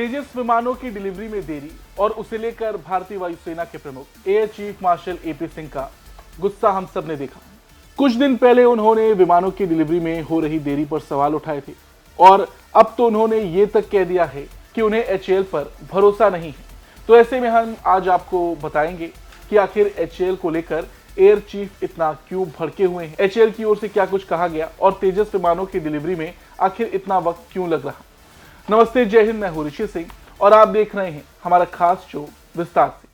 तेजस विमानों की डिलीवरी में देरी और उसे लेकर भारतीय वायुसेना के प्रमुख air chief marshal AP Singh का गुस्सा हम सब ने देखा। कुछ दिन पहले उन्होंने विमानों की डिलीवरी में हो रही देरी पर सवाल उठाए थे और अब तो उन्होंने ये तक कह दिया है कि उन्हें एचएएल पर भरोसा नहीं है। तो ऐसे में हम आज आपको बताएंगे कि आखिर एचएएल को लेकर एयर चीफ इतना क्यों भड़के हुए हैं, एचएएल की ओर से क्या कुछ कहा गया और तेजस विमानों की डिलीवरी में आखिर इतना वक्त क्यों लग रहा। नमस्ते, जय हिंद, मैं हूं ऋषि सिंह और आप देख रहे हैं हमारा खास शो विस्तार से।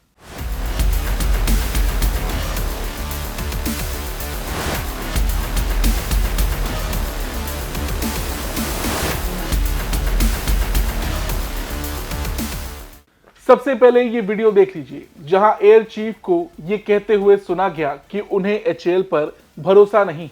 सबसे पहले ये वीडियो देख लीजिए जहां एयर चीफ को ये कहते हुए सुना गया कि उन्हें एचएएल पर भरोसा नहीं।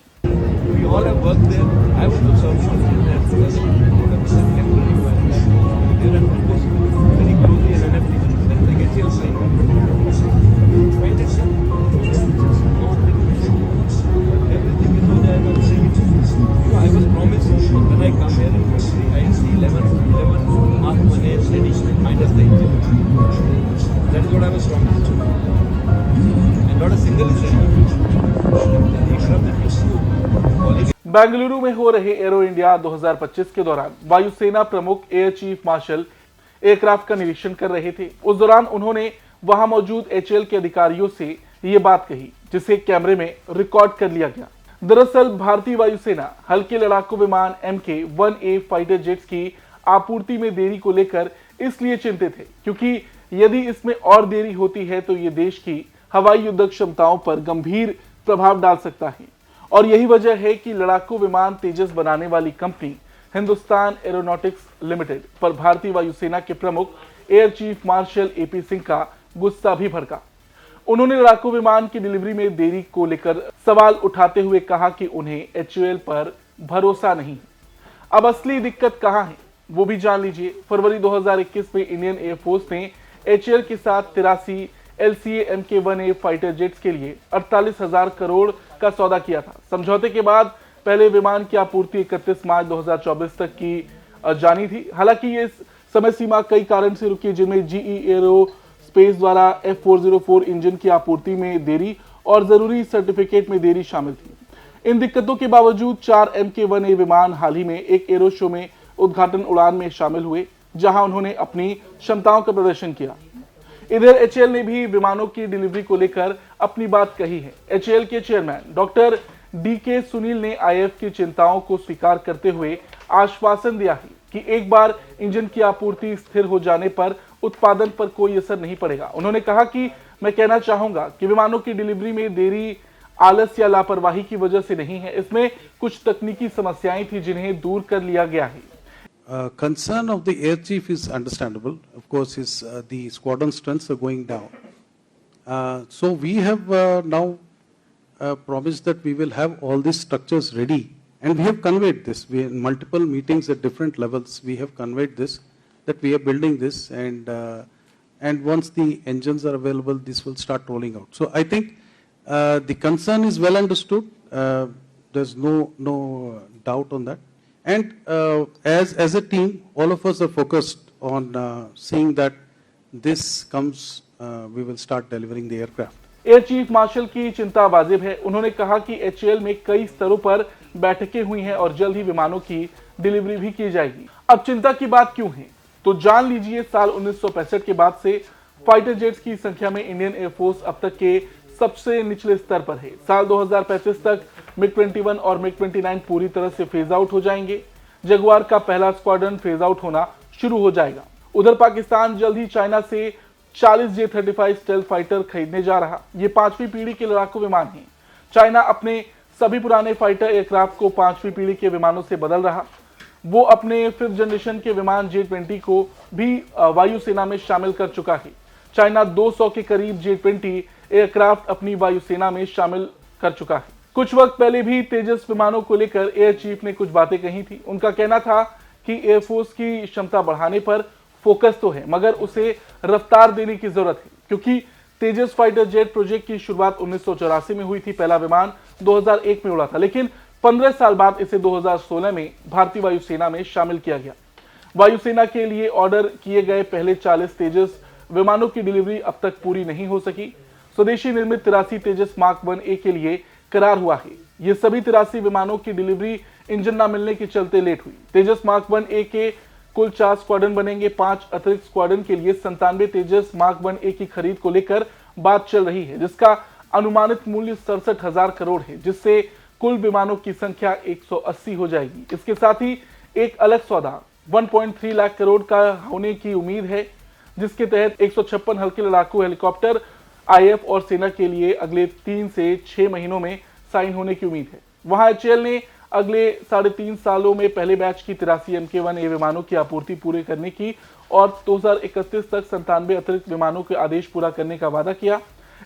बेंगलुरु में हो रहे एरो इंडिया 2025 के दौरान वायुसेना प्रमुख एयर चीफ मार्शल एयरक्राफ्ट का निरीक्षण कर रहे थे। उस दौरान उन्होंने वहां मौजूद एचएएल के अधिकारियों से ये बात कही, जिसे कैमरे में रिकॉर्ड कर लिया गया। दरअसल भारतीय वायुसेना हल्के लड़ाकू विमान MK-1A फाइटर जेट्स की आपूर्ति में देरी को लेकर इसलिए चिंतित है क्योंकि यदि इसमें और देरी होती है तो ये देश की हवाई युद्धक क्षमताओं पर गंभीर प्रभाव डाल सकता है। और यही वजह है कि लड़ाकू विमान तेजस बनाने वाली कंपनी हिंदुस्तान एरोनॉटिक्स लिमिटेड पर भारतीय वायुसेना के प्रमुख air chief marshal AP Singh का गुस्सा भी भड़का। उन्होंने लड़ाकू विमान की डिलीवरी में देरी को लेकर सवाल उठाते हुए कहा कि उन्हें एचएएल पर भरोसा नहीं है। अब असली दिक्कत कहां है वो भी जान लीजिए। फरवरी 2021 में इंडियन एयरफोर्स ने एचएएल के साथ 83 LCA MK-1A फाइटर जेट्स के लिए 48,000 करोड़ का सौदा किया था। समझौते के बाद पहले विमान की आपूर्ति 31 मार्च 2024 तक की जानी थी। हालांकि ये समय सीमा कई कारण से रुकी, जिनमें GE एरोस्पेस द्वारा F404 इंजन की आपूर्ति में देरी और जरूरी सर्टिफिकेट में देरी शामिल थी। इन दिक्कतों के बावजूद 4 MK-1A विमान हाल ही में एक एरो शो में उद्घाटन उड़ान में शामिल हुए, जहां उन्होंने अपनी क्षमताओं का प्रदर्शन किया। इधर एचएएल ने भी विमानों की डिलीवरी को लेकर अपनी बात कही है। एचएएल के चेयरमैन डॉक्टर DK सुनील ने IAF की चिंताओं को स्वीकार करते हुए आश्वासन दिया है कि एक बार इंजन की आपूर्ति स्थिर हो जाने पर उत्पादन पर कोई असर नहीं पड़ेगा। उन्होंने कहा कि मैं कहना चाहूंगा कि विमानों की डिलीवरी में देरी आलस या लापरवाही की वजह से नहीं है, इसमें कुछ तकनीकी समस्याएं थी जिन्हें दूर कर लिया गया है। Concern of the air chief is understandable. Of course, the squadron strengths are going down. So we have now promised that we will have all these structures ready, and we have conveyed this. We in multiple meetings at different levels. We have conveyed this that we are building this, and once the engines are available, this will start rolling out. So I think the concern is well understood. There's no doubt on that. And as a team, all of us are focused on seeing that this comes, we will start delivering the aircraft. Air chief marshal की चिंता वाजिब है। उन्होंने कहा कि HAL में कई स्तरों पर बैठकें हुई हैं और जल्द ही विमानों की डिलीवरी भी की जाएगी। अब चिंता की बात क्यों है तो जान लीजिए। साल 1965 के बाद से फाइटर जेट्स की संख्या में इंडियन एयरफोर्स अब तक के सबसे निचले स्तर पर है। साल 2035 तक MiG-21 और MiG-29 पूरी तरह से फेज आउट हो जाएंगे। जगुआर का पहला स्क्वाड्रन फेज आउट होना शुरू हो जाएगा। उधर पाकिस्तान जल्द ही चाइना से 40 J-35 स्टेल्थ फाइटर खरीदने जा रहा। ये 5वीं पीढ़ी के लड़ाकू विमान हैं। चाइना अपने सभी पुराने फाइटर एयरक्राफ्ट को 5वीं पीढ़ी के विमानों से बदल रहा। वो अपने 5th जनरेशन के विमान J-20 को भी वायुसेना में शामिल कर चुका है। चाइना 200 के करीब J-20 एयरक्राफ्ट अपनी वायुसेना में शामिल कर चुका है। कुछ वक्त पहले भी तेजस विमानों को लेकर एयर चीफ ने कुछ बातें कही थी। उनका कहना था कि एयरफोर्स की क्षमता बढ़ाने पर फोकस तो है, मगर उसे रफ्तार देने की जरूरत है, क्योंकि तेजस फाइटर जेट प्रोजेक्ट की शुरुआत 1984 में हुई थी। पहला विमान 2001 में उड़ा था, लेकिन 15 साल बाद इसे 2016 में भारतीय वायुसेना में शामिल किया गया। वायुसेना के लिए ऑर्डर किए गए पहले 40 तेजस विमानों की डिलीवरी अब तक पूरी नहीं हो सकी। स्वदेशी निर्मित 83 तेजस मार्क 1A के लिए करार हुआ है। ये सभी 83 विमानों की डिलीवरी इंजन न मिलने के चलते लेट हुई। तेजस मार्क 1A के कुल 4 स्क्वाड्रन बनेंगे। 5 अतिरिक्त स्क्वाड्रन के लिए 97 तेजस मार्क 1A की खरीद को लेकर बात चल रही है, जिसका अनुमानित मूल्य 67,000 करोड़ है, जिससे कुल विमानों की संख्या 180 हो जाएगी। इसके साथ ही एक अलग सौदा 1.3 लाख करोड़ का होने की उम्मीद है, जिसके तहत 156 हल्के लड़ाकू हेलीकॉप्टर IF और सेना के लिए अगले 3 से 6 महीनों में साइन होने की उम्मीद है। वहां HAL ने अगले 3.5 सालों में पहले बैच की 83 MK-1A विमानों की आपूर्ति पूरे करने की और 2031 तक 97 अतिरिक्त विमानों के आदेश पूरा करने का वादा किया।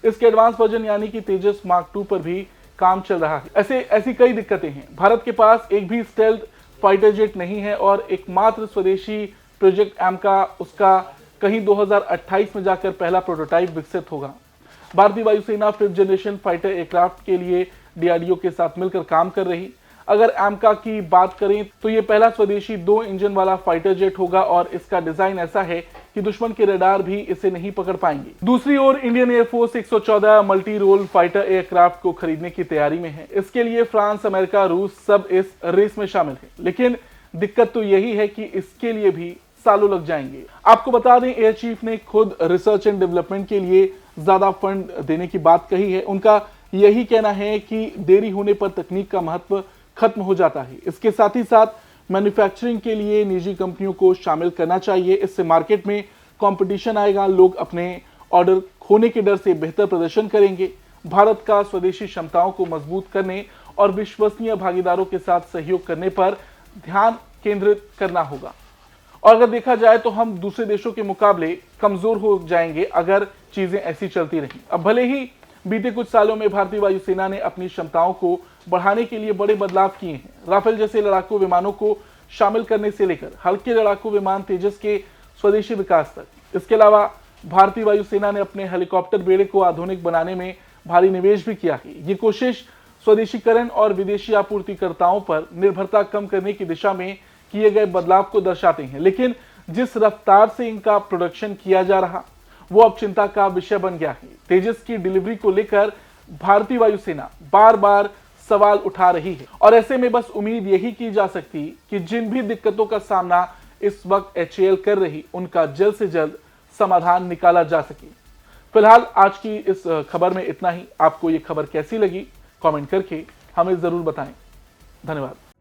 इसके एडवांस वर्जन यानी कि तेजस मार्क 2 पर भी काम चल रहा है। ऐसी कई दिक्कतें हैं। भारत के पास एक भी स्टेल्थ फाइटर जेट नहीं है और एकमात्र स्वदेशी प्रोजेक्ट AMCA उसका कहीं 2028 में जाकर पहला प्रोटोटाइप विकसित होगा। भारतीय वायुसेना 5th जनरेशन फाइटर एयरक्राफ्ट के लिए DRDO के साथ मिलकर काम कर रही। अगर AMCA की बात करें तो ये पहला स्वदेशी 2 इंजन वाला फाइटर जेट होगा और इसका डिजाइन ऐसा है कि दुश्मन के रडार भी इसे नहीं पकड़ पाएंगे। दूसरी ओर Indian air force 114 multi role fighter aircraft को खरीदने की तैयारी में है। इसके लिए फ्रांस, अमेरिका, रूस सब इस रेस में शामिल है, लेकिन दिक्कत तो यही है कि इसके लिए भी सालों लग जाएंगे। आपको बता दें, एयर चीफ ने खुद रिसर्च एंड डेवलपमेंट के लिए ज्यादा फंड देने की बात कही है। उनका यही कहना है कि देरी होने पर तकनीक का महत्व खत्म हो जाता है। इसके साथ ही साथ मैन्युफैक्चरिंग के लिए निजी कंपनियों को शामिल करना चाहिए। इससे मार्केट में कंपटीशन आएगा, लोग अपने ऑर्डर खोने के डर से बेहतर प्रदर्शन करेंगे। भारत का स्वदेशी क्षमताओं को मजबूत करने और विश्वसनीय भागीदारों के साथ सहयोग करने पर ध्यान केंद्रित करना होगा। और अगर देखा जाए तो हम दूसरे देशों के मुकाबले कमजोर हो जाएंगे अगर चीजें ऐसी चलती रही। अब भले ही बीते कुछ सालों में भारतीय वायुसेना ने अपनी क्षमताओं को बढ़ाने के लिए बड़े बदलाव किए हैं। राफेल जैसे लड़ाकू विमानों को शामिल करने से लेकर हल्के लड़ाकू विमान तेजस के स्वदेशी विकास तक। इसके अलावा भारतीय वायुसेना ने अपने हेलीकॉप्टर बेड़े को आधुनिक बनाने में भारी निवेश भी किया है। ये कोशिश स्वदेशीकरण और विदेशी आपूर्तिकर्ताओं पर निर्भरता कम करने की दिशा में किए गए बदलाव को दर्शाते हैं, लेकिन जिस रफ्तार से इनका प्रोडक्शन किया जा रहा वो अब चिंता का विषय बन गया है। तेजस की डिलीवरी को लेकर भारतीय वायुसेना बार बार सवाल उठा रही है और ऐसे में बस उम्मीद यही की जा सकती कि जिन भी दिक्कतों का सामना इस वक्त HAL कर रही उनका जल्द से जल्द समाधान निकाला जा सके। फिलहाल आज की इस खबर में इतना ही। आपको ये खबर कैसी लगी कमेंट करके हमें जरूर बताएं। धन्यवाद।